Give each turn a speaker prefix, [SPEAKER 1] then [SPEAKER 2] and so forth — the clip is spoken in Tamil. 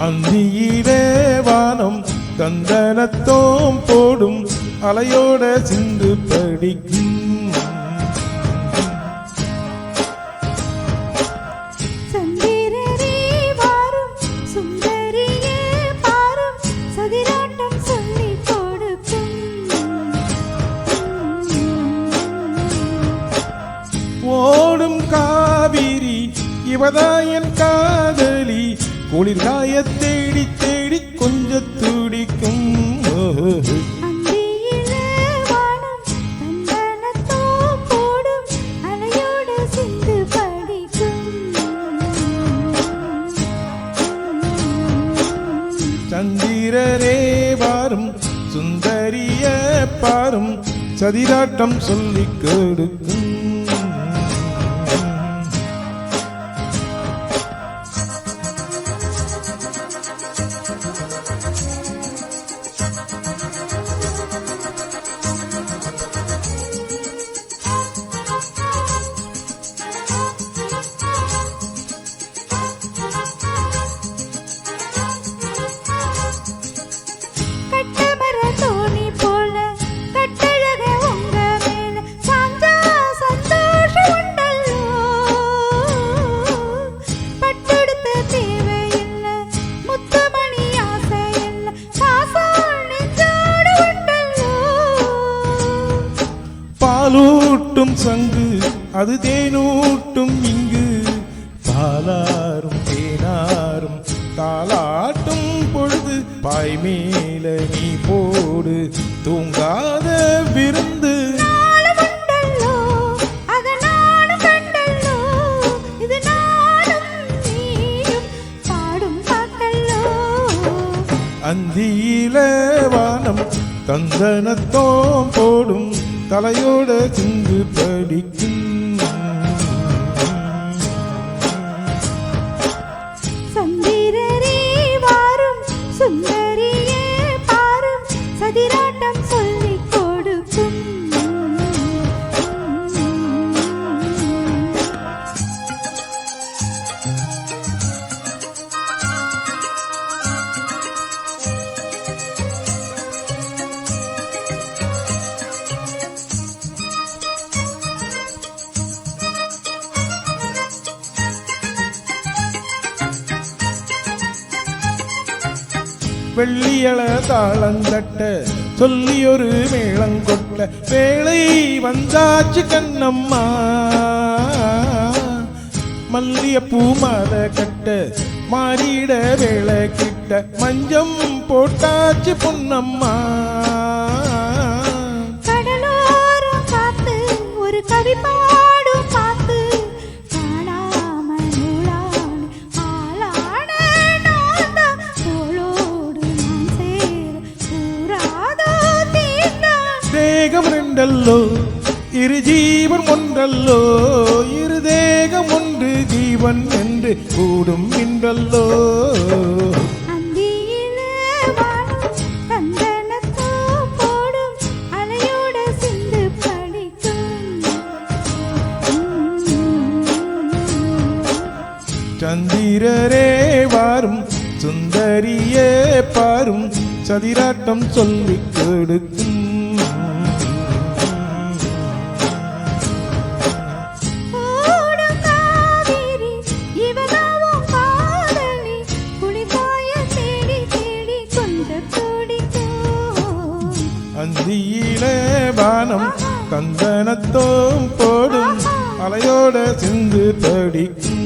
[SPEAKER 1] அந்தியிலே வானம் தந்தனத்தோம் போடும் அலையோட சிந்து படிக்கும் ஓடும் காவிரி இவதாயன் காதலி குளிர்காய தேடி தேடி கொஞ்ச துடிக்கும் சந்திரரே வாரும் சுந்தரிய பாரும் சதிராட்டம் சொல்லிக் கொடுக்கும் பாலூட்டும் சங்கு அது தேனூட்டும் இங்கு பாலாரும் தேனாரும் தாளாட்டும் பொழுது பாய் மேல நீ போடு தூங்காத விருந்து அந்தியில வானம் தந்தனத்தோம் போடும் தலையோட சிந்து படிக்கும்
[SPEAKER 2] சந்திரரே வாரும் சுந்தரியே பாரும் சதிராட்டம் சொல்லிக் கொடுக்கும்
[SPEAKER 1] வெள்ளியள தாளந்தட்ட சொல்லி ஒரு மேளங்கொட்ட வேளை வந்தாச்சு கண்ணம்மா மல்லிய பூ மாத கட்ட மாறிட வேளை கிட்ட மஞ்சம் போட்டாச்சு பொன்னம்மா
[SPEAKER 2] கடலோரம் பார்த்து ஒரு கவி பாடும் பார்த்து
[SPEAKER 1] தேகம் ரெண்டல்லோ இரு ஜீவன் ஒன்றல்லோ இரு தேகம் ஒன்று ஜீவன் என்று கூடும் என்றல்லோ சந்திரரே வாரும் சுந்தரியே பாரும் சதிராட்டம் சொல்லிக் கொடுக்கும் அந்தியிலே வானம் தந்தனத்தோம் போடும் அலையோட சிந்து படிக்கும்